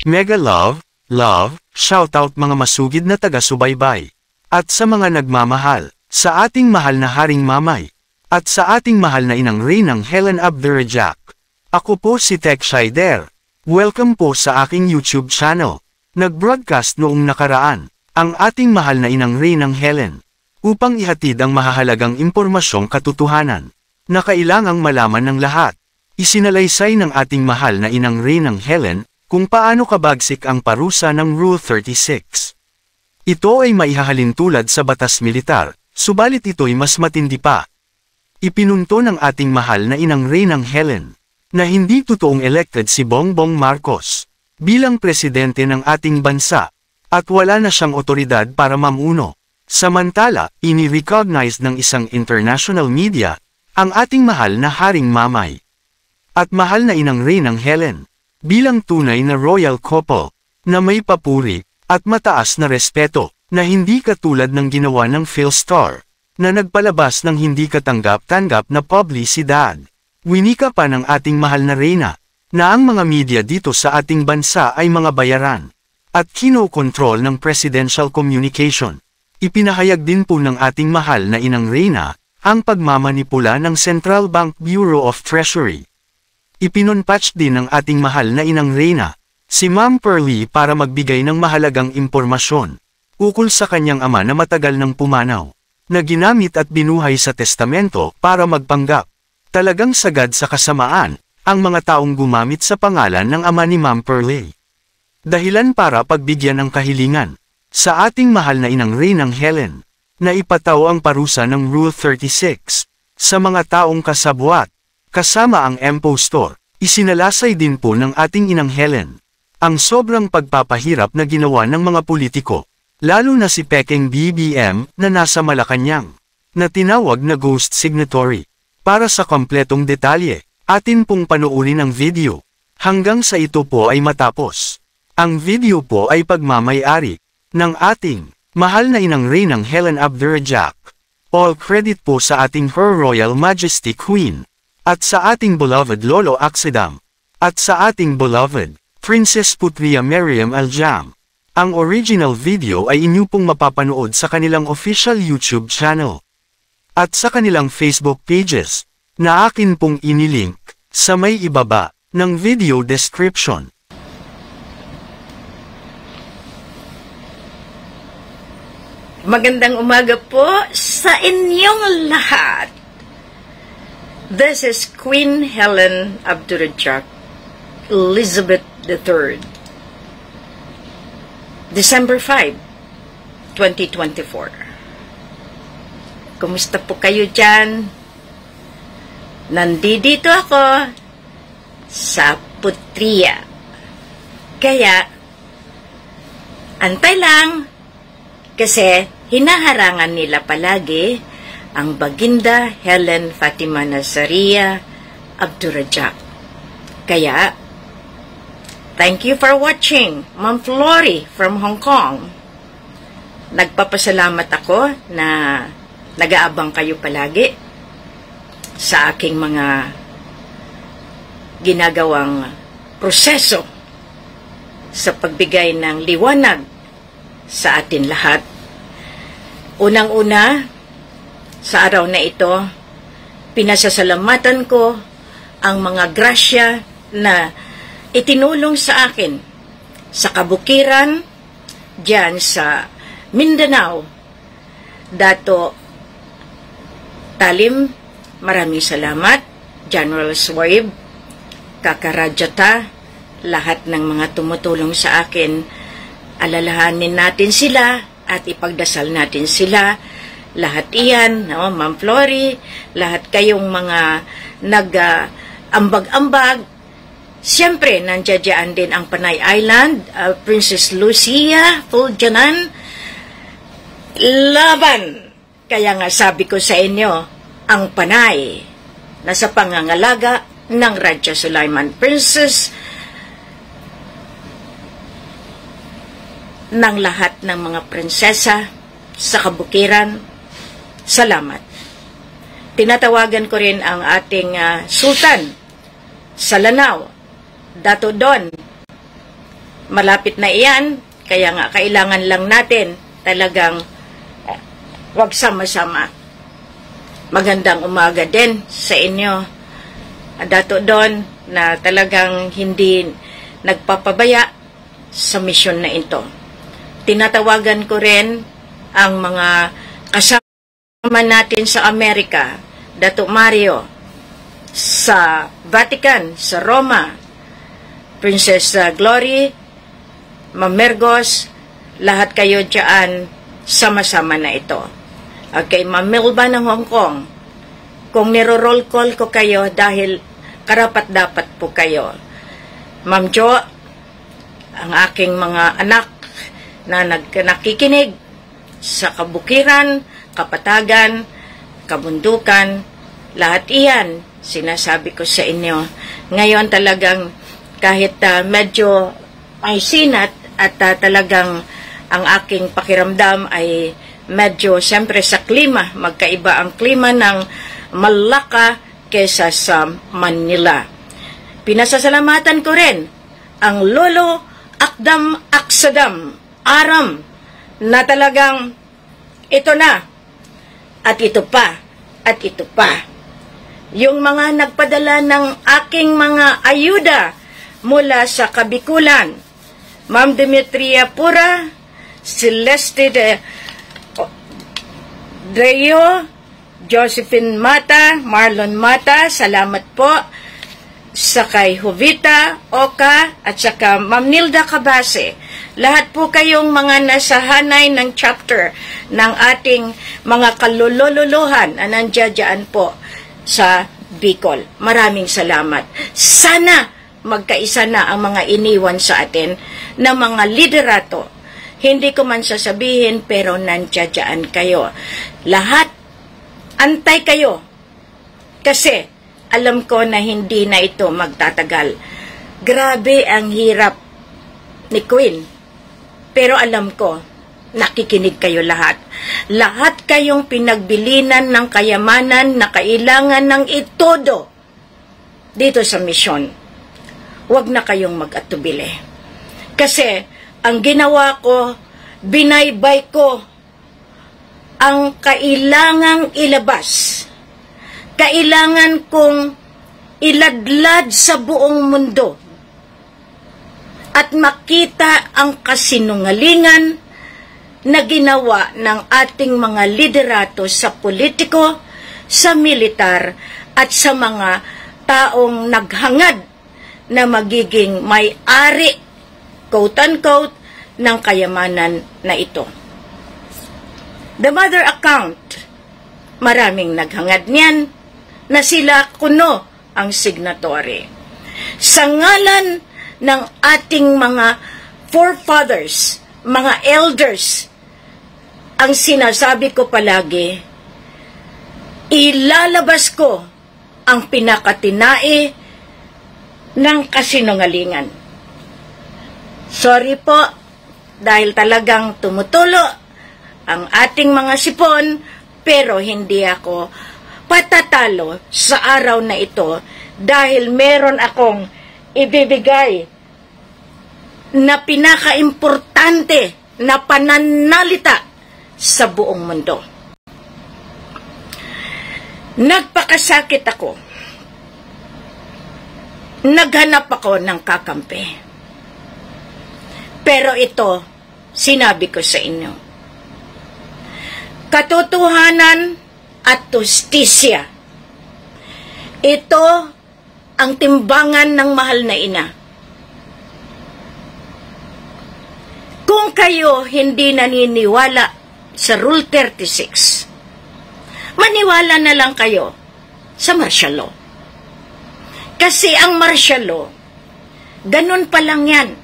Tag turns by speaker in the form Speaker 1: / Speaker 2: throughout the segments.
Speaker 1: Mega love, shoutout mga masugid na taga-subaybay. At sa mga nagmamahal, sa ating mahal na Haring Mamay, at sa ating mahal na Inang Reynang Helen Abdurrajak. Ako po si Tech Shider. Welcome po sa aking YouTube channel. Nag-broadcast noong nakaraan, ang ating mahal na Inang Reynang Helen, upang ihatid ang mahahalagang impormasyong katotohanan, na kailangang malaman ng lahat. Isinalaysay ng ating mahal na Inang Reynang Helen, kung paano kabagsik ang parusa ng Rule 36. Ito ay maihahalin tulad sa batas militar, subalit ito'y mas matindi pa. Ipinunto ng ating mahal na Inang Reynang Helen, na hindi totoong elected si Bongbong Marcos, bilang presidente ng ating bansa, at wala na siyang otoridad para mamuno. Samantala, ini-recognize ng isang international media, ang ating mahal na Haring Mamay, at mahal na Inang Reynang Helen, bilang tunay na royal couple, na may papuri, at mataas na respeto, na hindi katulad ng ginawa ng PhilStar, na nagpalabas ng hindi katanggap-tanggap na publisidad. Winika pa ng ating mahal na Reyna, na ang mga media dito sa ating bansa ay mga bayaran, at kinokontrol ng presidential communication. Ipinahayag din po ng ating mahal na Inang Reyna, ang pagmamanipula ng Central Bank Bureau of Treasury. Ipinunpatch din ng ating mahal na Inang Reyna, si Ma'am Pearly para magbigay ng mahalagang impormasyon, ukol sa kanyang ama na matagal nang pumanaw, na ginamit at binuhay sa testamento para magpanggap. Talagang sagad sa kasamaan, ang mga taong gumamit sa pangalan ng ama ni Ma'am Pearly. Dahilan para pagbigyan ng kahilingan, sa ating mahal na Inang Reynang Helen, na ipataw ang parusa ng Rule 36, sa mga taong kasabwat, kasama ang impostor. Isinalasay din po ng ating Inang Helen, ang sobrang pagpapahirap na ginawa ng mga politiko, lalo na si Pekeng BBM na nasa Malacanang, na tinawag na ghost signatory. Para sa kompletong detalye, atin pong panuurin ang video, hanggang sa ito po ay matapos. Ang video po ay pagmamay-ari ng ating mahal na Inang Reynang Helen Abdurrajak. All credit po sa ating Her Royal Majesty Queen, at sa ating beloved Lolo Aksidam, at sa ating beloved Princess Putria Meriam Aljam. Ang original video ay inyo pong mapapanood sa kanilang official YouTube channel, at sa kanilang Facebook pages, na akin pong inilink, sa may ibaba, ng video description.
Speaker 2: Magandang umaga po sa inyong lahat. This is Queen Helen Abdurrajak, Elizabeth III. December 5, 2024. Kumusta po kayo dyan? Nandito ako sa Putria. Kaya, antay lang, kasi hinaharangan nila palagi ang Baginda Helen Fatima Nazaria Abdurrajak. Kaya, thank you for watching, Ma'am Flory from Hong Kong. Nagpapasalamat ako na nag-aabang kayo palagi sa aking mga ginagawang proseso sa pagbigay ng liwanag sa atin lahat. Unang-una, sa araw na ito, pinasasalamatan ko ang mga grasya na itinulong sa akin sa kabukiran diyan sa Mindanao. Dato Talim, maraming salamat. General Swaib, Kakarajata, lahat ng mga tumutulong sa akin, alalahanin natin sila at ipagdasal natin sila. Lahat iyan, no? Ma'am Flory, lahat kayong mga nag-ambag-ambag. Siyempre, nandiyan din ang Panay Island, Princess Lucia Fuljanan. Laban! Kaya nga sabi ko sa inyo, ang Panay, nasa pangangalaga ng Raja Sulaiman Princess, ng lahat ng mga prinsesa sa kabukiran. Salamat. Tinatawagan ko rin ang ating Sultan sa Lanao, Dato Don malapit na iyan, kaya nga kailangan lang natin talagang wag sama-sama. Magandang umaga din sa inyo. Dato Don na talagang hindi nagpapabaya sa misyon na ito. Tinatawagan ko rin ang mga kasama natin sa Amerika, Dato Mario, sa Vatican, sa Roma, Princess Glory, Mamergos, lahat kayo dyan, sama-sama na ito. Okay, Ma'am Milba ng Hong Kong, kung niro-roll call ko kayo dahil karapat-dapat po kayo. Ma'am Jo, ang aking mga anak na nakikinig sa kabukiran, kapatagan, kabundukan, lahat iyan, sinasabi ko sa inyo. Ngayon talagang kahit medyo ay sinat at talagang ang aking pakiramdam ay medyo siyempre sa klima, magkaiba ang klima ng Malacca kesa sa Manila. Pinasasalamatan ko rin ang Lolo Akdam Aksadam Aram na talagang ito na at ito pa at ito pa. Yung mga nagpadala ng aking mga ayuda mula sa Kabikulan, Ma'am Demetria Pura, Celeste Dreyo, Josephine Mata, Marlon Mata, salamat po. Sa kay Jovita, Oka, at saka Ma'am Nilda Cabase. Lahat po kayong mga nasa hanay ng chapter ng ating mga kalululuhan na nandiyan po sa Bicol. Maraming salamat. Sana magkaisa na ang mga iniwan sa atin na mga liderato. Hindi ko man sasabihin pero nandiyan kayo. Lahat, antay kayo. Kasi alam ko na hindi na ito magtatagal. Grabe ang hirap ni Queen. Pero alam ko, nakikinig kayo lahat. Lahat kayong pinagbilinan ng kayamanan na kailangan ng itodo dito sa misyon. Huwag na kayong mag-atubili. Kasi ang ginawa ko, binaybay ko ang kailangang ilabas. Kailangan kong iladlad sa buong mundo at makita ang kasinungalingan na ginawa ng ating mga liderato sa politiko, sa militar, at sa mga taong naghangad na magiging may-ari, quote-unquote, ng kayamanan na ito. The mother account, maraming naghangad niyan, na sila kuno ang signatory. Sa ngalan ng ating mga forefathers, mga elders, ang sinasabi ko palagi, ilalabas ko ang pinakatinai ng kasinungalingan. Sorry po, dahil talagang tumutulo ang ating mga sipon, pero hindi ako patatalo sa araw na ito dahil meron akong ibibigay na pinaka-importante na pananalita sa buong mundo. Nagpakasakit ako. Naghanap ako ng kakampi. Pero ito, sinabi ko sa inyo. Katotohanan at justisya. Ito ang timbangan ng mahal na ina. Kung kayo hindi naniniwala sa Rule 36, maniwala na lang kayo sa martial law. Kasi ang martial law, ganun pa lang yan.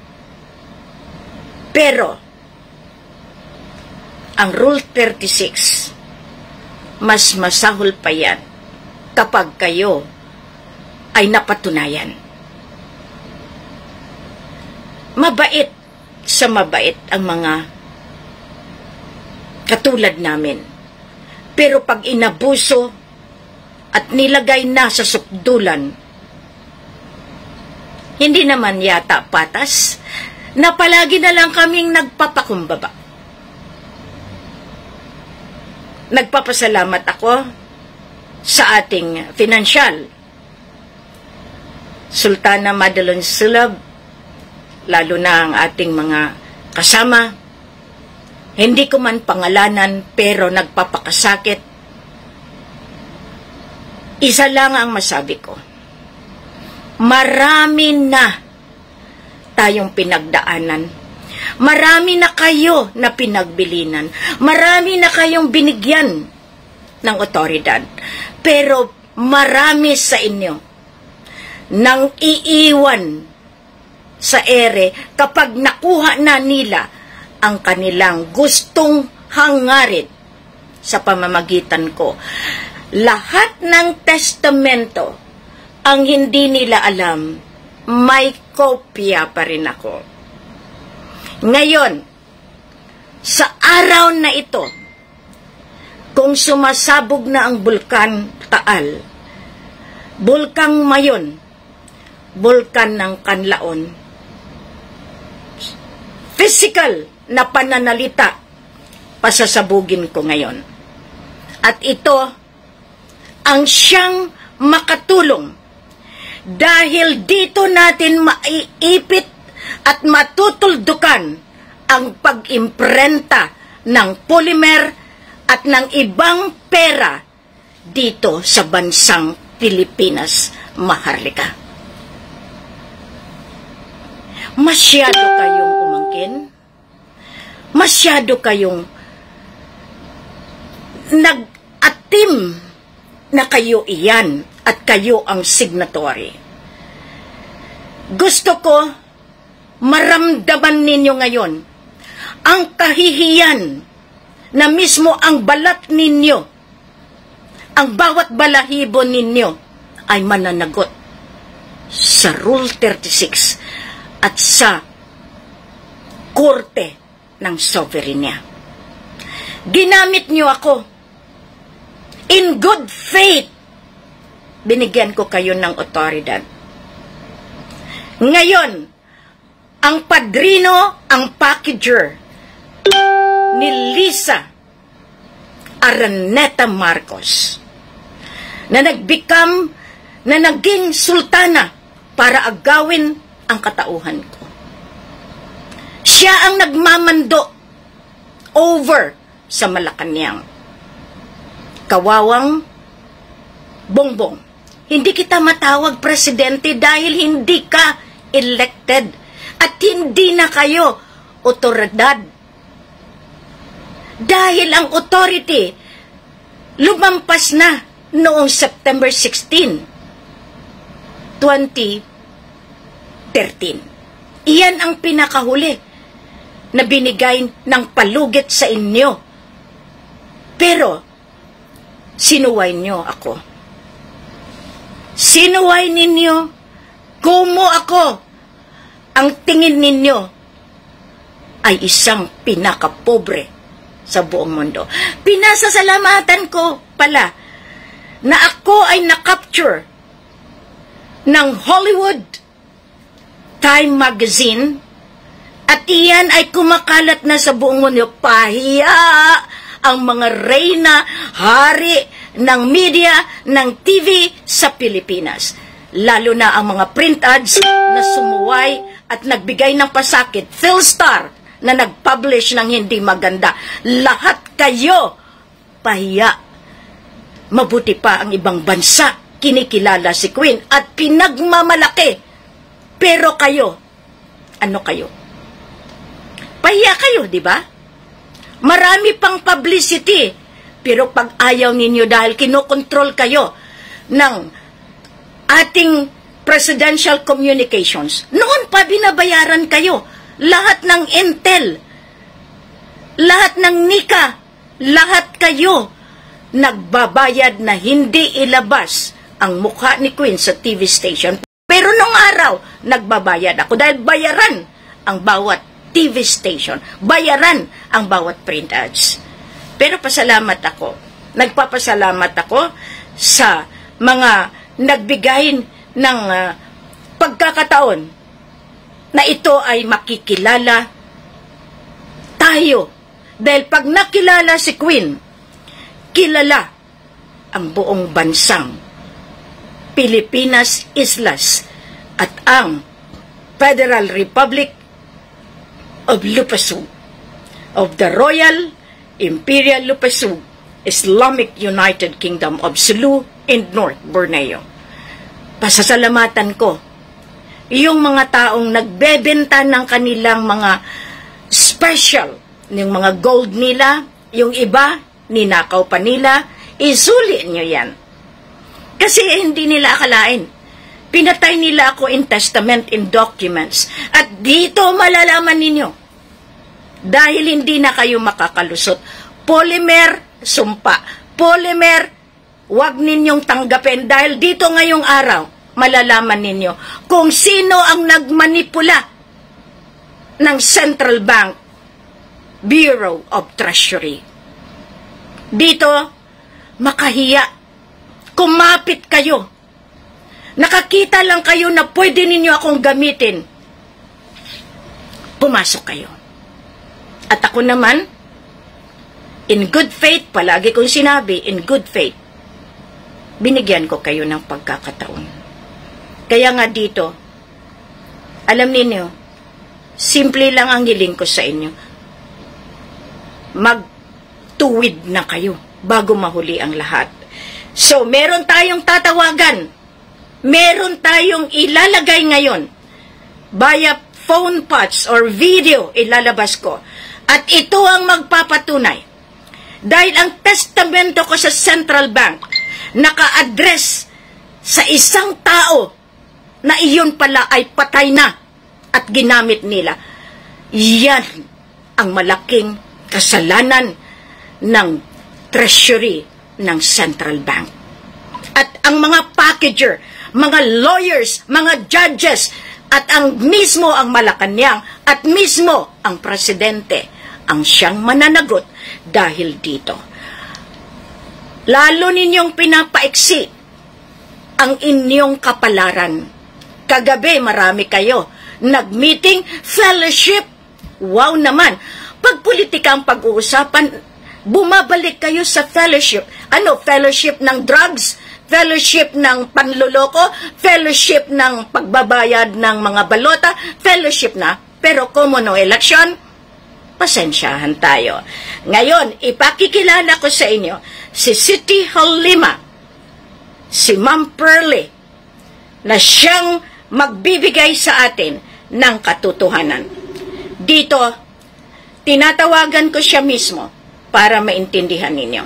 Speaker 2: Pero, ang Rule 36, mas masahol pa yan kapag kayo ay napatunayan. Mabait sa mabait ang mga katulad namin. Pero pag inabuso at nilagay na sa sukdulan, hindi naman yata patas na palagi na lang kaming nagpapakumbaba. Nagpapasalamat ako sa ating financial Sultana Madelon Sulab, lalo na ang ating mga kasama. Hindi ko man pangalanan pero nagpapakasakit. Isa lang ang masabi ko. Marami na tayong pinagdaanan. Marami na kayo na pinagbilinan. Marami na kayong binigyan ng otoridad. Pero marami sa inyo nang iiwan sa ere kapag nakuha na nila ang kanilang gustong hangarin sa pamamagitan ko. Lahat ng testamento ang hindi nila alam, may kopya pa rin ako. Ngayon, sa araw na ito, kung sumasabog na ang bulkan Taal, bulkang Mayon, bulkan ng Kanlaon, physical na pananalita, pasasabugin ko ngayon. At ito ang siyang makatulong dahil dito natin maiipit at matutuldukan ang pag-imprenta ng polymer at ng ibang pera dito sa bansang Pilipinas, Maharlika. Masyado kayong umangkin, masyado kayong nag-atim na kayo iyan at kayo ang signatory. Gusto ko maramdaman ninyo ngayon ang kahihiyan na mismo ang balat ninyo, ang bawat balahibo ninyo ay mananagot sa Rule 36 at sa Korte ng Soberenya. Ginamit nyo ako. In good faith, binigyan ko kayo ng otoridad. Ngayon, ang padrino, ang packager ni Lisa Araneta Marcos na naging sultana para agawin ang katauhan ko. Siya ang nagmamando over sa Malacanang. Kawawang Bongbong, hindi kita matawag presidente dahil hindi ka elected at hindi na kayo otoridad. Dahil ang authority lumampas na noong September 16, 2013. Iyan ang pinakahuli na binigay ng palugit sa inyo. Pero, sinuway nyo ako. Sinuway ninyo, kumo ako. Ang tingin ninyo ay isang pinakapobre sa buong mundo. Pinasasalamatan ko pala na ako ay na-capture ng Hollywood Time Magazine at iyan ay kumakalat na sa buong mundo. Pahiya ang mga reyna, hari ng media, ng TV sa Pilipinas. Lalo na ang mga print ads na sumuway at nagbigay ng pasakit. Philstar na nag-publish ng hindi maganda. Lahat kayo pahiya. Mabuti pa ang ibang bansa. Kinikilala si Queen at pinagmamalaki. Pero kayo, ano kayo? Pahiya kayo, di ba? Marami pang publicity. Pero pag ayaw ninyo dahil kinokontrol kayo ng ating presidential communications, noon pa binabayaran kayo. Lahat ng Intel, lahat ng NICA, lahat kayo nagbabayad na hindi ilabas ang mukha ni Queen sa TV station. Pero nung araw, nagbabayad ako dahil bayaran ang bawat TV station. Bayaran ang bawat print ads. Pero pasalamat ako. Nagpapasalamat ako sa mga nagbigay ng pagkakataon na ito ay makikilala tayo. Dahil pag nakilala si Queen, kilala ang buong bansang Pilipinas Islas at ang Federal Republic of Lupasug, of the Royal Imperial Lupasug Islamic United Kingdom of Sulu and North Borneo. Pasasalamatan ko yung mga taong nagbebenta ng kanilang mga special, yung mga gold nila, yung iba, ninakaw pa nila, isuli nyo yan. Kasi hindi nila akalain. Pinatay nila ako in testament, in documents. At dito malalaman ninyo, dahil hindi na kayo makakalusot. Polymer, sumpa. Polymer, huwag ninyong tanggapin. Dahil dito ngayong araw, malalaman ninyo kung sino ang nagmanipula ng Central Bank Bureau of Treasury. Dito, makahiya. Kumapit kayo. Nakakita lang kayo na pwede ninyo akong gamitin. Pumasok kayo. At ako naman, in good faith, palagi kong sinabi, in good faith, binigyan ko kayo ng pagkakataon. Kaya nga dito, alam ninyo, simple lang ang hiling ko sa inyo. Magtuwid na kayo bago mahuli ang lahat. So, meron tayong tatawagan. Meron tayong ilalagay ngayon via phone patch or video ilalabas ko. At ito ang magpapatunay. Dahil ang testamento ko sa Central Bank naka-address sa isang tao na iyon pala ay patay na at ginamit nila. Yan ang malaking kasalanan ng Treasury ng Central Bank. At ang mga packager, mga lawyers, mga judges, at ang mismo ang Malacanang at mismo ang presidente ang siyang mananagot dahil dito. Lalo ninyong pinapaiksi ang inyong kapalaran. Kagabi marami kayo nag-meeting, fellowship. Wow naman. Pag politika ang pag-uusapan, bumabalik kayo sa fellowship. Ano? Fellowship ng drugs? Fellowship ng panloloko? Fellowship ng pagbabayad ng mga balota? Fellowship na. Pero kung no election, pasensyahan tayo. Ngayon, ipakikilala ko sa inyo si City Hall Lima, si Ma'am Pearly, na siyang magbibigay sa atin ng katotohanan. Dito, tinatawagan ko siya mismo para maintindihan ninyo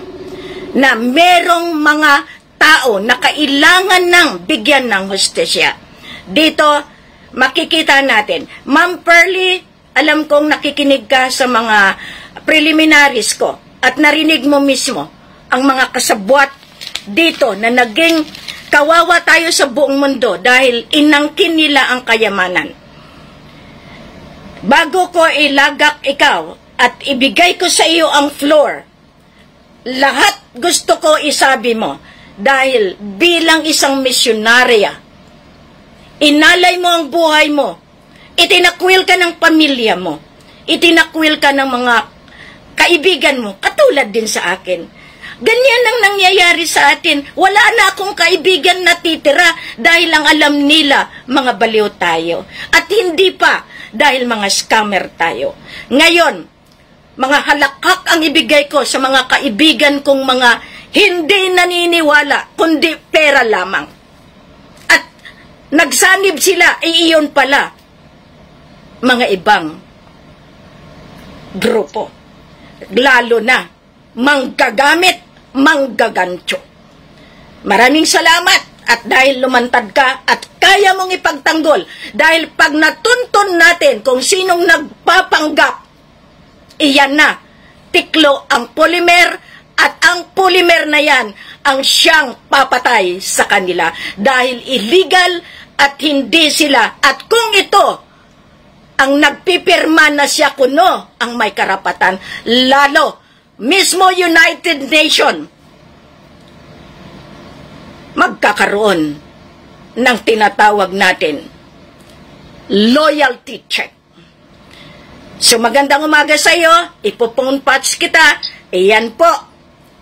Speaker 2: na merong mga tao na kailangan ng bigyan ng hustisya. Dito, makikita natin. Ma'am Pearly, alam kong nakikinig ka sa mga preliminaries ko at narinig mo mismo ang mga kasabwat dito na naging kawawa tayo sa buong mundo dahil inangkin nila ang kayamanan. Bago ko ilagak ikaw at ibigay ko sa iyo ang floor, lahat gusto ko isabi mo dahil bilang isang misyonarya, inalay mo ang buhay mo, itinakwil ka ng pamilya mo, itinakwil ka ng mga kaibigan mo, katulad din sa akin. Ganyan ang nangyayari sa atin. Wala na akong kaibigan na titira dahil ang alam nila mga baliw tayo. At hindi pa dahil mga scammer tayo. Ngayon, mga halakak ang ibigay ko sa mga kaibigan kong mga hindi naniniwala, kundi pera lamang. At nagsanib sila, iyon pala, mga ibang grupo. Lalo na, manggagamit, manggagancho. Maraming salamat at dahil lumantad ka at kaya mong ipagtanggol dahil pag natuntun natin kung sinong nagpapanggap, iyan na, tiklo ang polymer at ang polymer na yan ang siyang papatay sa kanila dahil illegal at hindi sila. At kung ito ang nagpipirma na siya kuno ang may karapatan, lalo mismo United Nation magkakaroon ng tinatawag natin loyalty check. So magandang umaga sa iyo, ipopone patch kita. Iyan po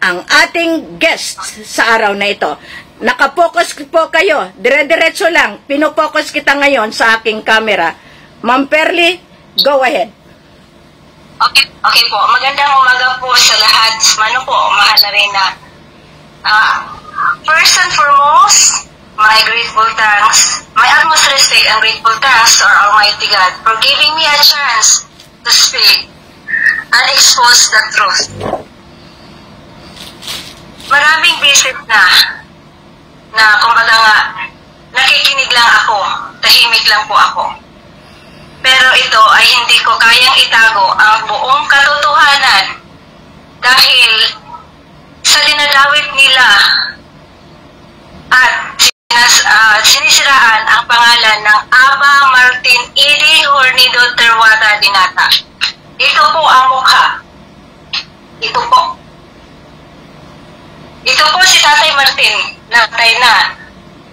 Speaker 2: ang ating guest sa araw na ito. Nakapokus po kayo, dire-diretso lang. Pinopokus kita ngayon sa aking camera. Ma'am Perly, go ahead.
Speaker 3: Okay po. Magandang umaga po sa lahat. Mano po, mahal na rin na. First and foremost, my grateful thanks, my utmost respect and grateful thanks to our Almighty God for giving me a chance to speak and expose the truth. Maraming visit na kumbaga nga, nakikinig lang ako, tahimik lang po ako. Pero ito ay hindi ko kayang itago ang buong katotohanan dahil sa dinadawit nila at sinisiraan ang pangalan ng Aba Martin Idi Hornido Terwata Dinata. Ito po ang mukha. Ito po. Ito po si Tatay Martin, natay na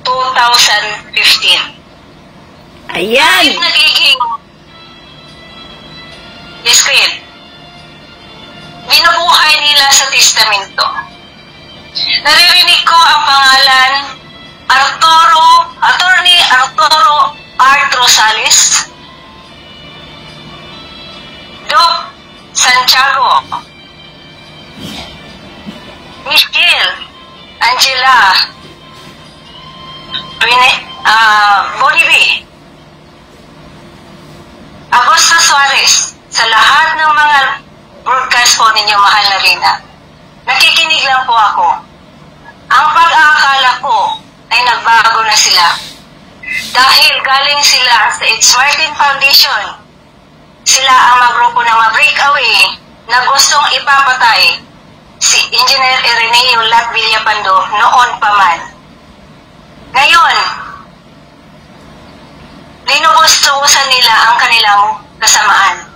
Speaker 3: 2015.
Speaker 2: Ayan!
Speaker 3: Kahit nagiging discreet, binubuhay nila sa testamento. Naririnig ko ang pangalan Attorney Arturo Art Rosales, Doc Santiago, Michelle Angela Bonivi, Augusto Suarez, sa lahat ng mga broadcast po ninyo, mahal na Rina. Nakikinig lang po ako. Ang pag-aakala ko ay nagbago na sila. Dahil galing sila sa It's Martin Foundation. Sila ang magrupo ng ma-breakaway na gustong ipapatay si Engineer Ireneo Lat Villapando noon pa man. Ngayon, linugustusan nila ang kanilang kasamaan.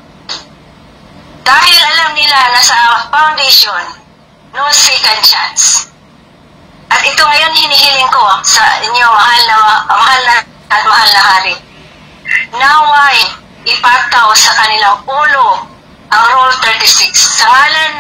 Speaker 3: Dahil alam nila na sa foundation, no second chance. At ito ngayon hinihiling ko sa inyo, mahal na hari. Naway ipataw sa kanilang ulo ang Rule 36 sa ngalan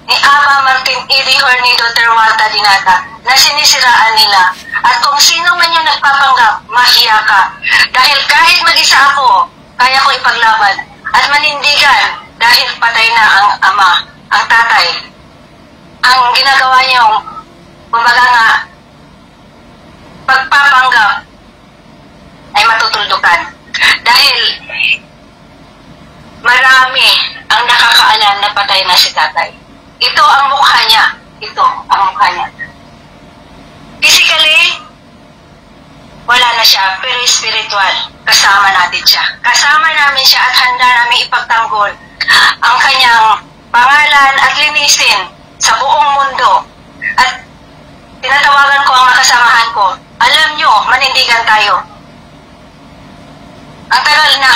Speaker 3: ni Aba Martin Idi Hornido Terwata Dinata na sinisiraan nila. At kung sino man yung nagpapanggap, mahiya ka. Dahil kahit mag-isa ako, kaya ko ipaglaban at manindigan dahil patay na ang ama, ang tatay. Ang ginagawa niyong, kumbaga nga, pagpapanggap ay matutuldukan. Dahil marami ang nakakaalam na patay na si tatay. Ito ang mukha niya. Ito ang mukha niya. Physically, wala na siya, pero spiritual, kasama natin siya. Kasama namin siya at handa namin ipagtanggol ang kanyang pangalan at linisin sa buong mundo. At tinatawagan ko ang makasamahan ko. Alam nyo, manindigan tayo. Ang tagal na.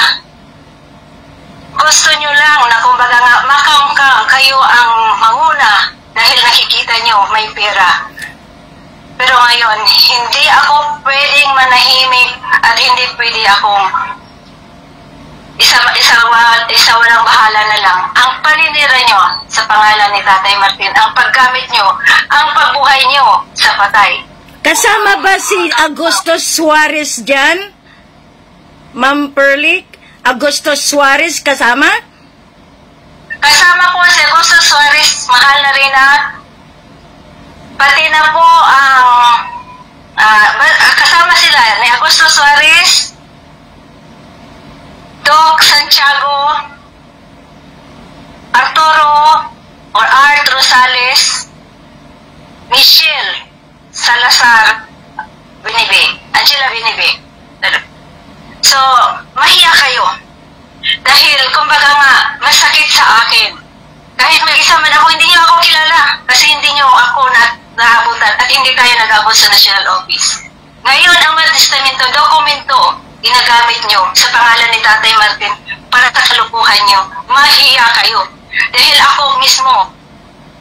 Speaker 3: Gusto nyo lang na kumbaga nga makangkang kayo ang manguna dahil nakikita nyo may pera. Pero ngayon, hindi ako pwedeng manahimik at hindi pwede akong isa walang bahala na lang. Ang paninira nyo sa pangalan ni Tatay Martin, ang paggamit nyo, ang pagbuhay nyo sa patay.
Speaker 2: Kasama ba si Augusto Suarez dyan? Ma'am Perly? Augusto Suarez kasama?
Speaker 3: Kasama po si Augusto Suarez, mahal na rin pati na po ang kasama sila ni Augusto Suarez, Doc Santiago, Arturo or Art Rosales, Michelle Salazar Binibe, Angela Binibe. So, mahiya kayo. Dahil, kumbaga nga, masakit sa akin. Kahit mag-isa man ako, hindi niyo ako kilala. Kasi hindi niyo ako naabutan at hindi tayo nag-abot sa National Office. Ngayon, ang mga testamento, dokumento, ginagamit nyo sa pangalan ni Tatay Martin para sa kalukuhan nyo. Mahiya kayo. Dahil ako mismo,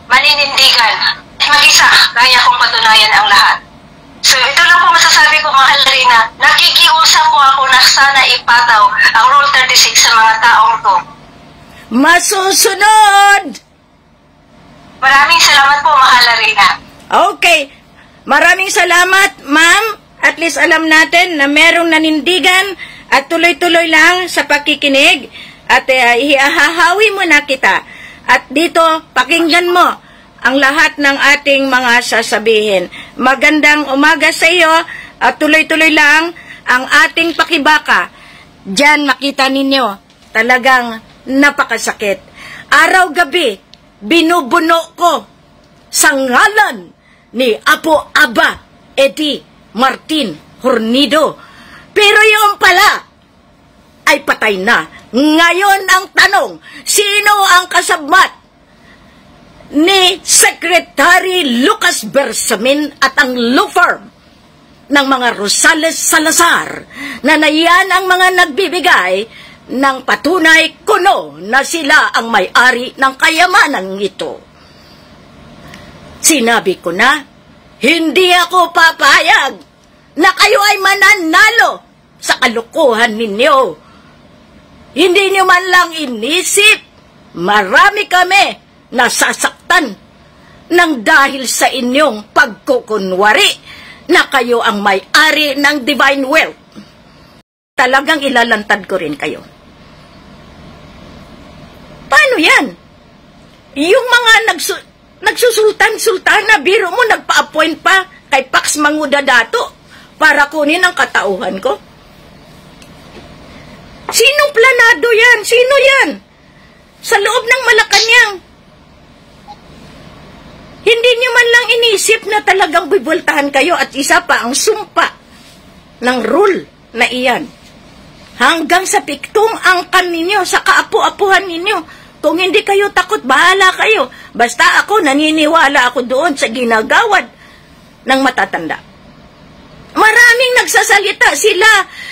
Speaker 3: maninindigan. Mag-isa, kaya kong patunayan ang lahat. So ito lang po masasabi ko, mahal Rina. Nakikiusap po ako na sana ipataw ang Rule 36 sa mga taong to.
Speaker 2: Masusunod!
Speaker 3: Maraming salamat po, mahal Rina.
Speaker 2: Okay. Maraming salamat, ma'am. At least alam natin na merong nanindigan at tuloy-tuloy lang sa pakikinig. At ihahawi mo na kita. At dito, pakinggan mo ang lahat ng ating mga sasabihin. Magandang umaga sa iyo at tuloy-tuloy lang ang ating pakibaka. Diyan makita ninyo, talagang napakasakit. Araw-gabi, binubuno ko sa ngalan ni Apo Aba Eddie Martin Hornido. Pero yung pala ay patay na. Ngayon ang tanong, sino ang kasabmat ni Secretary Lucas Bersamin at ang law firm ng mga Rosales Salazar na nayan ang mga nagbibigay ng patunay kuno na sila ang may-ari ng kayamanan ito? Sinabi ko na, hindi ako papayag na kayo ay mananalo sa kalukuhan ninyo. Hindi nyo man lang inisip, marami kami nasasaktan ng dahil sa inyong pagkukunwari na kayo ang may-ari ng divine wealth. Talagang ilalantad ko rin kayo. Paano yan? Yung mga nagsusultan-sultana, biro mo nagpa-appoint pa kay Pax Mangudadato para kunin ang katauhan ko? Sinong planado yan? Sino yan? Sa loob ng Malacanang. Hindi nyo man lang inisip na talagang bibultahan kayo at isa pa ang sumpa ng rule na iyan. Hanggang sa piktong angkan ninyo, sa kaapu-apuhan ninyo. Kung hindi kayo takot, bahala kayo. Basta ako, naniniwala ako doon sa ginagawad ng matatanda. Maraming nagsasalita.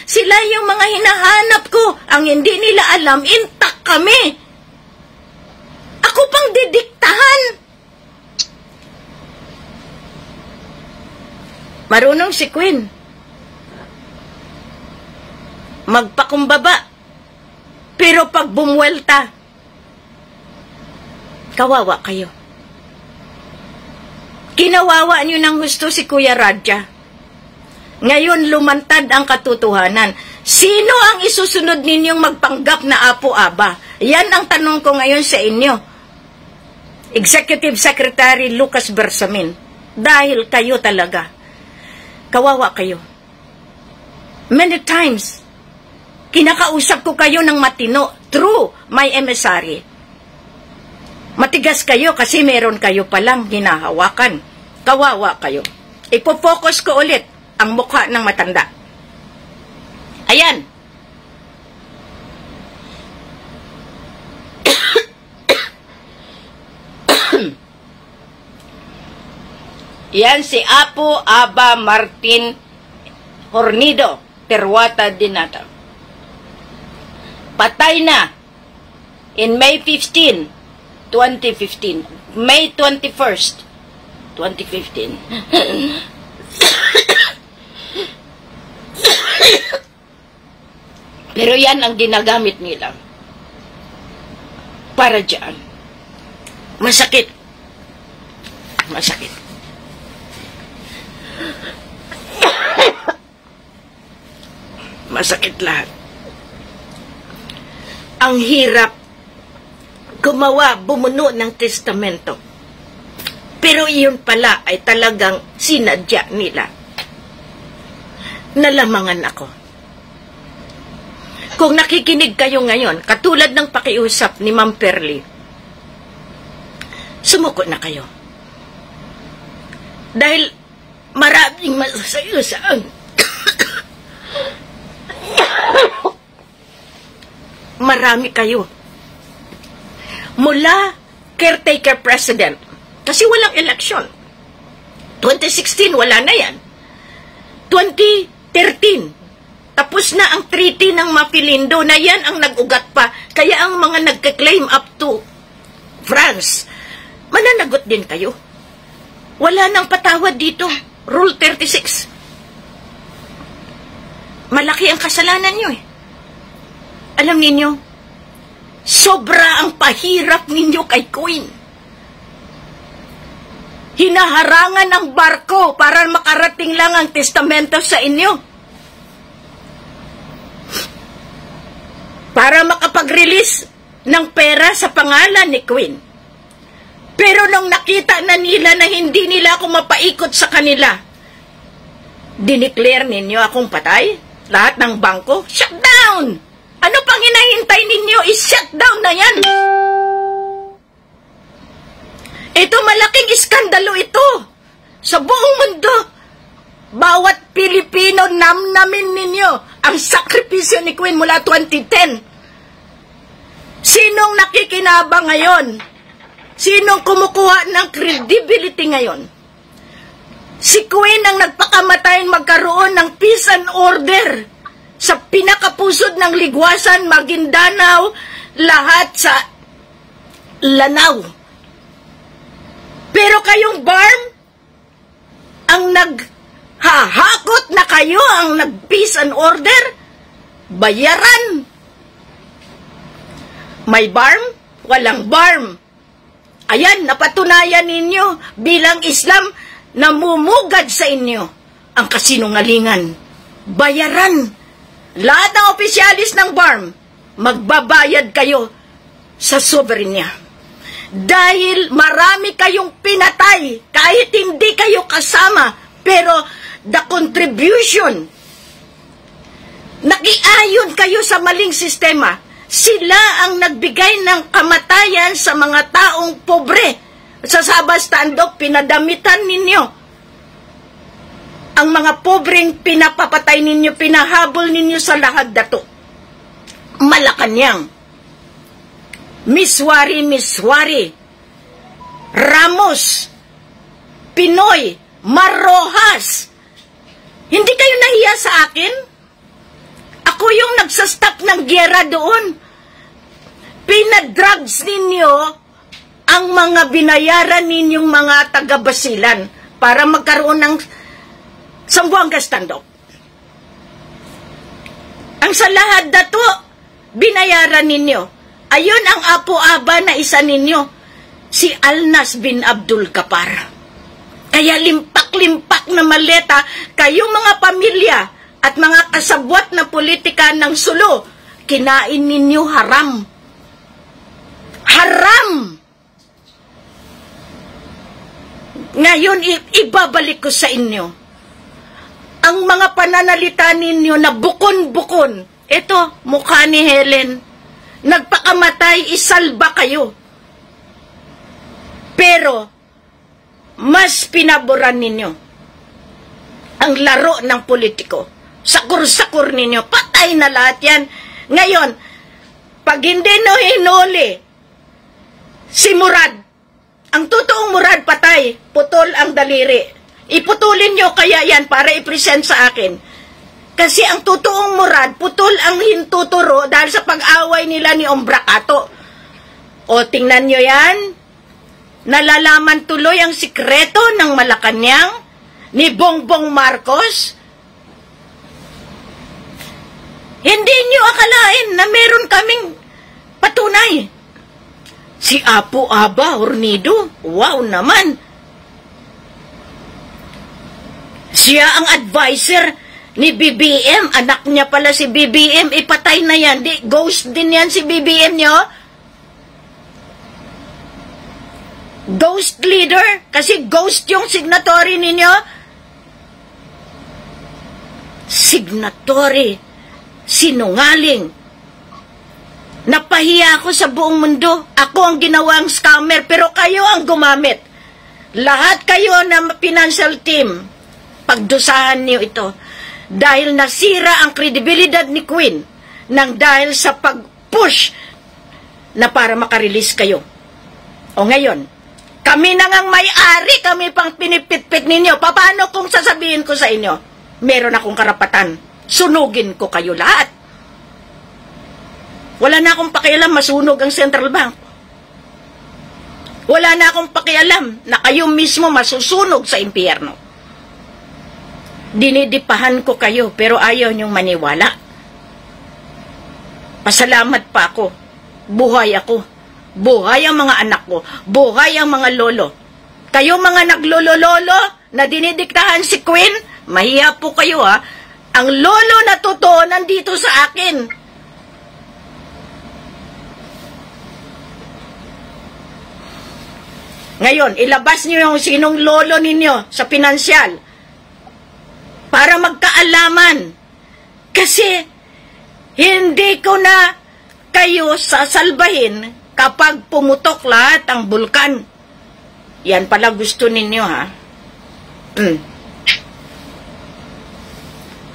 Speaker 2: Sila yung mga hinahanap ko. Ang hindi nila alam, intak kami. Ako pang didiktahan. Marunong si Queen. Magpakumbaba. Pero pag bumuelta, kawawa kayo. Kinawawa niyo ng husto si Kuya Radja. Ngayon lumantad ang katotohanan. Sino ang isusunod ninyong magpanggap na Apo Aba? Yan ang tanong ko ngayon sa inyo. Executive Secretary Lucas Bersamin. Dahil kayo talaga. Kawawa kayo. Many times, kinakausap ko kayo ng matino through my emissary. Matigas kayo kasi meron kayo palang hinahawakan. Kawawa kayo. Ipo-focus ko ulit ang mukha ng matanda. Ayan. Yan si Apo Aba Martin Hornido, Perwata Dinata. Patay na in May 15, 2015. May 21st, 2015. Pero yan ang ginagamit nila para dyan. Masakit. Masakit. Masakit lahat. Ang hirap gumawa, bumuno ng testamento. Pero iyon pala ay talagang sinadya nila. Nalamangan ako. Kung nakikinig kayo ngayon, katulad ng pakiusap ni Ma'am Perly, sumuko na kayo. Dahil maraming masasayusan. Marami kayo. Mula caretaker president, kasi walang eleksyon. 2016, wala na yan. 2013, tapos na ang treaty ng Mapilindo na yan ang nag-ugat pa. Kaya ang mga nagka-claim up to France, mananagot din kayo. Wala nang patawad dito. Rule 36. Malaki ang kasalanan nyo eh. Alam ninyo, sobra ang pahirap ninyo kay Queen. Hinaharangan ang barko para makarating lang ang testamento sa inyo. Para makapag-release ng pera sa pangalan ni Queen. Pero nung nakita na nila na hindi nila ako mapaikot sa kanila, dineclare ninyo akong patay? Lahat ng bangko? Shut down! Ano pang hinahintay ninyo? I-shut down na yan! Ito malaking iskandalo ito sa buong mundo. Bawat Pilipino namnamin ninyo ang sakripisyo ni Queen mula 2010. Sinong nakikinabang ngayon? Sinong kumukuha ng credibility ngayon? Si Queen ang nagpakamatay magkaroon ng peace and order sa pinakapusod ng Ligwasan, Maguindanao, lahat sa Lanao. Pero kayong BARM, ang naghahakot na kayo ang nag-peace and order, bayaran. May BARM, walang BARM. Ayan, napatunayan ninyo bilang Islam, namumugad sa inyo ang kasinungalingan. Bayaran. Lahat ng opisyalis ng BARM, magbabayad kayo sa sovereign niya. Dahil marami kayong pinatay, kahit hindi kayo kasama, pero the contribution, nakiayon kayo sa maling sistema. Sila ang nagbigay ng kamatayan sa mga taong pobre. Sa Sabah Stand-Up, pinadamitan ninyo. Ang mga pobreng pinapapatay ninyo, pinahabol ninyo sa lahat dato. Malacanang, Miswari, Ramos, Pinoy, Marrojas. Hindi kayo nahiya sa akin? Ako yung nagsastop ng giyera doon. Pinadrugs ninyo ang mga binayaran ninyong mga taga-Basilan para magkaroon ng Zamboanga stand-up. Ang sa lahat dato, binayaran ninyo. Ayun ang apo-aba na isa ninyo, si Alnas bin Abdul Kapar. Kaya limpak-limpak na maleta, kayong mga pamilya at mga kasabwat na politika ng Sulu, kinain ninyo haram. Haram! Ngayon, ibabalik ko sa inyo. Ang mga pananalita ninyo na bukon-bukon, ito, mukha ni Helen, nagpakamatay, isalba kayo. Pero, mas pinaboran ninyo ang laro ng politiko. Sakur-sakur ninyo, patay na lahat yan. Ngayon, pag hindi no hinuli si Murad, ang totoong Murad patay, putol ang daliri. Iputulin nyo kaya yan para i-present sa akin. Kasi ang totoong Murad, putol ang hintuturo dahil sa pag-away nila ni Ombrakato. O tingnan nyo yan, nalalaman tuloy ang sikreto ng Malacanang ni Bongbong Marcos. Hindi nyo akalain na meron kaming patunay. Si Apo Aba Hornido, wow naman. Siya ang advisor ni BBM, anak niya pala si BBM, ipatay na yan. Di, ghost din yan si BBM nyo. Ghost leader, kasi ghost yung signatory ninyo. Signatory, sinungaling. Napahiya ako sa buong mundo. Ako ang ginawang scammer, pero kayo ang gumamit. Lahat kayo na financial team, pagdusahan niyo ito. Dahil nasira ang kredibilidad ni Queen nang dahil sa pag-push na para makarelease kayo. O ngayon, kami na ngang may-ari, kami pang pinipit-pit ninyo. Paano kung sasabihin ko sa inyo, meron akong karapatan, sunugin ko kayo lahat. Wala na akong pakialam masunog ang Central Bank. Wala na akong pakialam na kayo mismo masusunog sa impyerno. Dinidipahan ko kayo pero ayaw niyong maniwala. Pasalamat pa ako. Buhay ako. Buhay ang mga anak ko. Buhay ang mga lolo. Kayo mga naglolo-lolo na dinidiktahan si Queen, mahiya po kayo ha. Ang lolo na totoo nandito sa akin. Ngayon, ilabas niyo yung sinong lolo ninyo sa pinansyal para magkaalaman. Kasi hindi ko na kayo sasalbahin kapag pumutok lahat ang bulkan. Yan pala gusto ninyo, ha?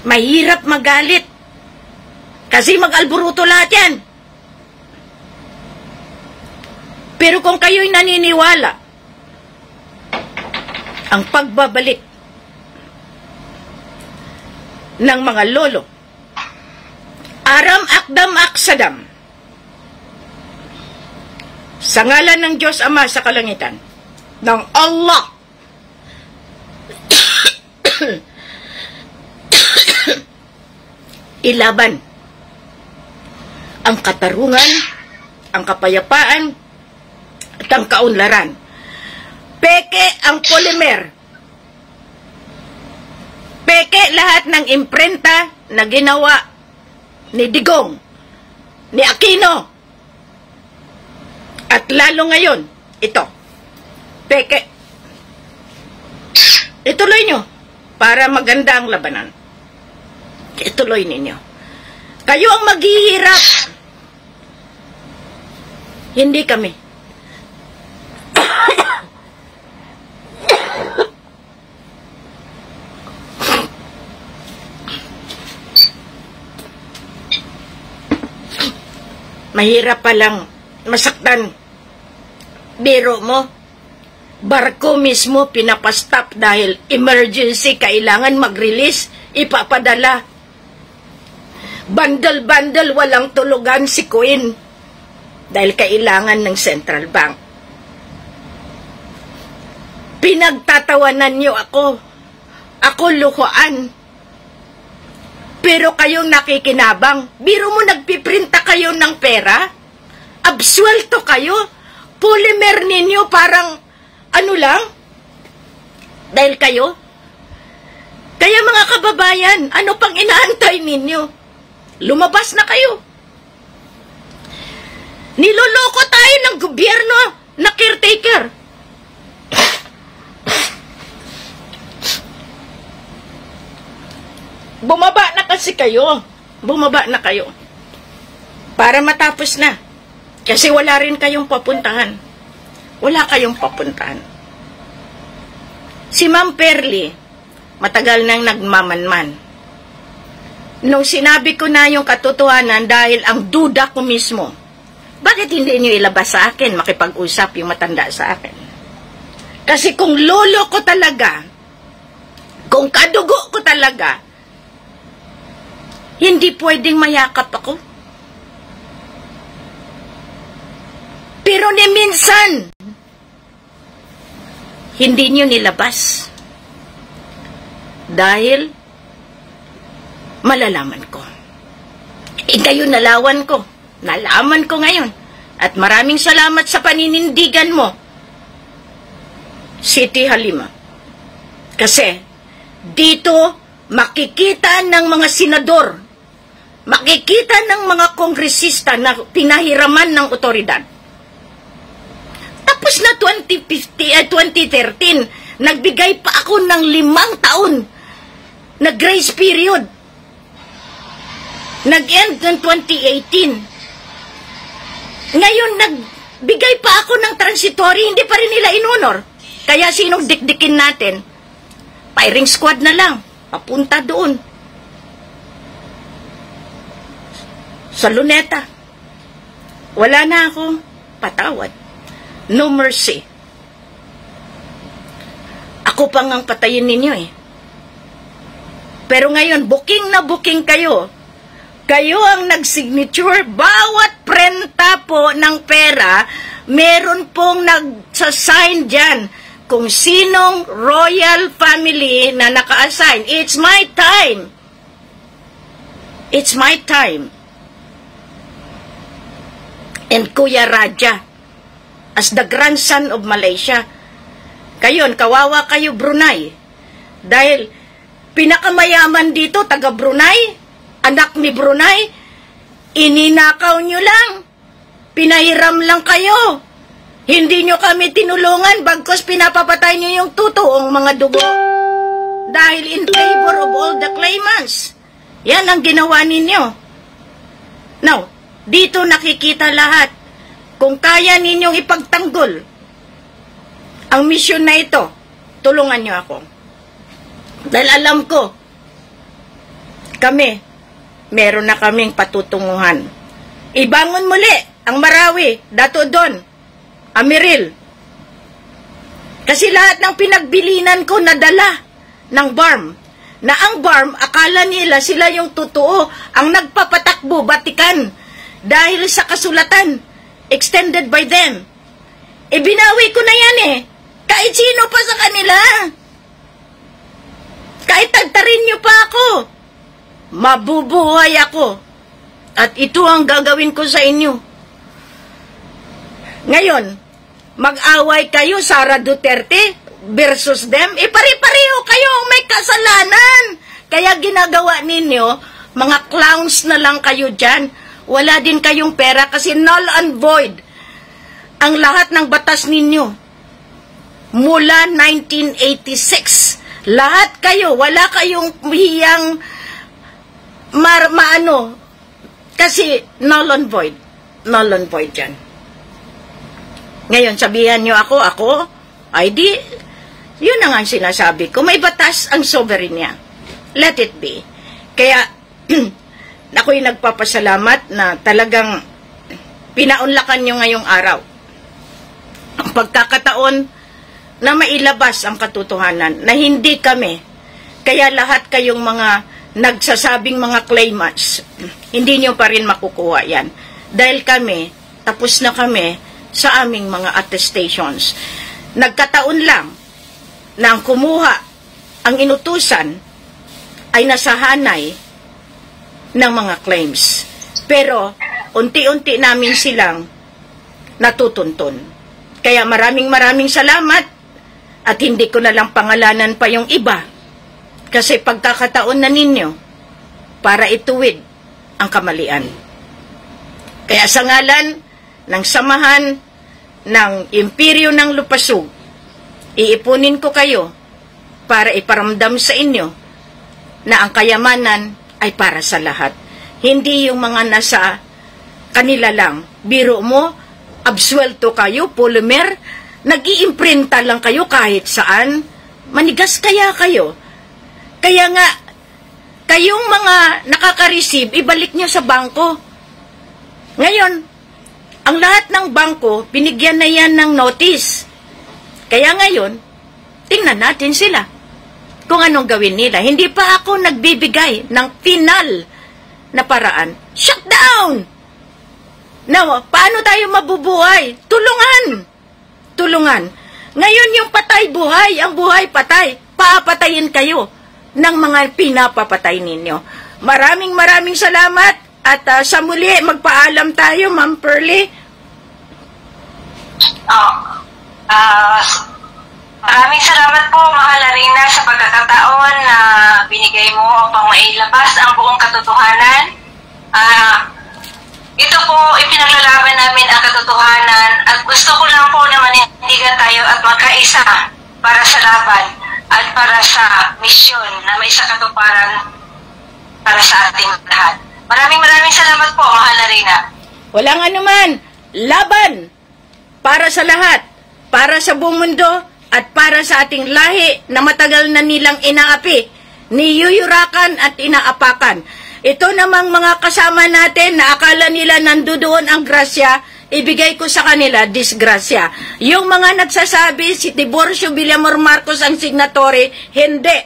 Speaker 2: Mahirap magalit. Kasi mag-alburuto lahat yan. Pero kung kayo'y naniniwala, ang pagbabalik ng mga lolo, Aram Akdam Aksadam, sa ngalan ng Diyos Ama sa kalangitan, ng Allah, ilaban ang katarungan, ang kapayapaan, at ang kaunlaran. Peke ang polymer. Peke lahat ng imprenta na ginawa ni Digong, ni Aquino, at lalo ngayon, ito. Peke. Ituloy nyo para maganda ang labanan. Ituloy ninyo. Kayo ang maghihirap. Hindi kami. Mahirap palang masaktan. Biro mo, barko mismo pinapastop dahil emergency, kailangan mag-release, ipapadala. Bandal-bandal, walang tulugan si Queen dahil kailangan ng Central Bank. Pinagtatawanan niyo ako. Ako luhoan. Pero kayong nakikinabang. Biro mo, nagpiprinta kayo ng pera? Absuelto kayo? Polymer ninyo parang ano lang? Dahil kayo? Kaya mga kababayan, ano pang inaantay ninyo? Lumabas na kayo. Niloloko tayo ng gobyerno na caretaker. Bumaba na kasi kayo. Bumaba na kayo. Para matapos na. Kasi wala rin kayong papuntahan. Wala kayong papuntahan. Si Ma'am Perly, matagal nang nagmamanman. Nung sinabi ko na yung katotohanan dahil ang duda ko mismo, bakit hindi niyo ilabas sa akin, makipag-usap yung matanda sa akin? Kasi kung lolo ko talaga, kung kadugo ko talaga, hindi pwedeng mayakap ako. Pero ni minsan, hindi niyo nilabas. Dahil, malalaman ko. Ngayon nalawan ko. Nalaman ko ngayon. At maraming salamat sa paninindigan mo, Siti Halima. Kasi, dito, makikita ng mga senador, makikita ng mga kongresista na pinahiraman ng otoridad. Tapos na 2013, nagbigay pa ako ng 5 taon na grace period. Nag-end ng 2018. Ngayon, nagbigay pa ako ng transitory, hindi pa rin nila inonor. Kaya sinong dikdikin natin? Firing squad na lang, papunta doon. Sa Luneta. Wala na ako patawad. No mercy. Ako pa ngang patayin ninyo eh. Pero ngayon, booking na booking kayo. Kayo ang nag-signature. Bawat prenta po ng pera, meron pong nagsasign dyan kung sinong royal family na naka-assign. It's my time. It's my time. And Kuya Raja, as the grandson of Malaysia, kayon, kawawa kayo Brunei. Dahil pinakamayaman dito, taga Brunei, anak ni Brunei, ininakaw nyo lang. Pinahiram lang kayo. Hindi nyo kami tinulungan bagkos pinapapatay nyo yung totoong mga dugo. Dahil in favor of all the claimants. Yan ang ginawa ninyo. Now, dito nakikita lahat. Kung kaya ninyong ipagtanggol ang misyon na ito, tulungan nyo ako. Dahil alam ko, kami, meron na kaming patutunguhan. Ibangon muli ang Marawi, Dato Don, Amiril. Kasi lahat ng pinagbilinan ko nadala ng BARM. Na ang BARM, akala nila sila yung totoo, ang nagpapatakbo, Batikan. Dahil sa kasulatan, extended by them. Binawi ko na yan eh. Kahit sino pa sa kanila. Kahit tagtarin nyo pa ako. Mabubuhay ako. At ito ang gagawin ko sa inyo. Ngayon, mag-away kayo, Sara Duterte versus them. Pare-pareho kayo may kasalanan. Kaya ginagawa ninyo, mga clowns na lang kayo dyan. Wala din kayong pera kasi null and void ang lahat ng batas ninyo. Mula 1986. Lahat kayo, wala kayong hiyang maano. Kasi null and void. Null and void dyan. Ngayon, sabihan nyo ako, ay di, yun na nga ang sinasabi ko. May batas ang sovereign niya. Let it be. Kaya, ako'y nagpapasalamat na talagang pinaunlakan nyo ngayong araw. Ang pagkakataon na mailabas ang katotohanan na hindi kami, kaya lahat kayong mga nagsasabing mga claimants, hindi nyo pa rin makukuha yan. Dahil kami, tapos na kami sa aming mga attestations. Nagkataon lang na ang kumuha, ang inutusan, ay nasa hanay ng mga claims. Pero, unti-unti namin silang natutuntun. Kaya maraming salamat at hindi ko na lang pangalanan pa yung iba. Kasi pagkakataon na ninyo para ituwid ang kamalian. Kaya sa ngalan ng samahan ng Imperyo ng Lupasug, iipunin ko kayo para iparamdam sa inyo na ang kayamanan ay para sa lahat. Hindi yung mga nasa kanila lang. Biro mo, absuelto kayo, polymer, nag-iimprinta lang kayo kahit saan. Manigas kaya kayo. Kaya nga, kayong mga nakaka-receive, ibalik nyo sa bangko. Ngayon, ang lahat ng bangko, binigyan na yan ng notice. Kaya ngayon, tingnan natin sila kung anong gawin nila. Hindi pa ako nagbibigay ng final na paraan. Shut down! Now, paano tayo mabubuhay? Tulungan! Tulungan. Ngayon yung patay buhay, ang buhay patay. Paapatayin kayo ng mga pinapapatay ninyo. Maraming salamat at sa muli magpaalam tayo, Ma'am Pearly.
Speaker 3: Maraming salamat po, Mahal Arena, sa pagkakataon na binigay mo upang mailabas ang buong katotohanan. Ito po, ipinaglalaban namin ang katotohanan at gusto ko lang po na manindigan tayo at magkaisa para sa laban at para sa misyon na may sakatuparan para sa ating lahat. Maraming salamat po, Mahal Arena. Walang
Speaker 2: anuman, laban para sa lahat, para sa buong mundo at para sa ating lahi na matagal na nilang inaapi, niyuyurakan at inaapakan. Ito namang mga kasama natin na akala nila nandoon ang grasya, ibigay ko sa kanila disgrasya. Yung mga nagsasabi si Tiburcio Villamor Marcos ang signatory, hindi.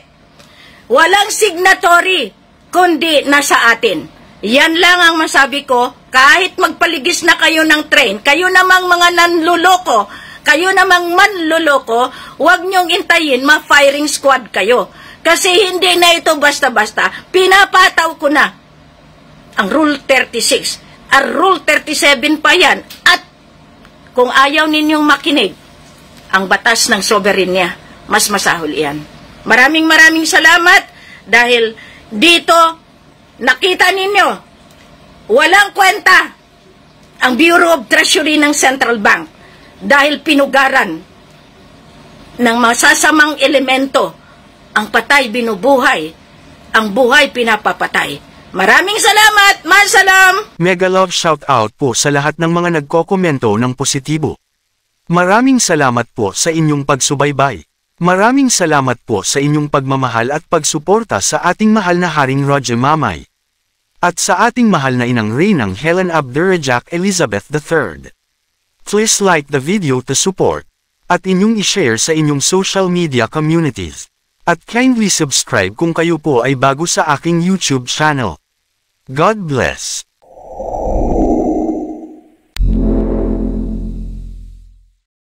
Speaker 2: Walang signatory, kundi nasa atin. Yan lang ang masabi ko, kahit magpaligis na kayo ng train, kayo namang mga nanluloko, kayo namang manluloko, huwag niyong intayin, ma-firing squad kayo. Kasi hindi na ito basta-basta. Pinapataw ko na ang Rule 36. Ang Rule 37 pa yan. At kung ayaw ninyong makinig, ang batas ng soberenya, mas masahol iyan. Maraming salamat dahil dito nakita ninyo, walang kwenta ang Bureau of Treasury ng Central Bank dahil pinugaran ng masasamang elemento ang patay binubuhay, ang buhay pinapapatay. Maraming salamat, masalam!
Speaker 1: Mega love shoutout po sa lahat ng mga nagkokomento ng positibo. Maraming salamat po sa inyong pagsubaybay. Maraming salamat po sa inyong pagmamahal at pagsuporta sa ating mahal na Haring Roger Mamay. At sa ating mahal na inang Reynang Helen Abdurrahman Elizabeth III. Please like the video to support, at inyong i-share sa inyong social media communities. At kindly subscribe kung kayo po ay bago sa aking YouTube channel. God bless.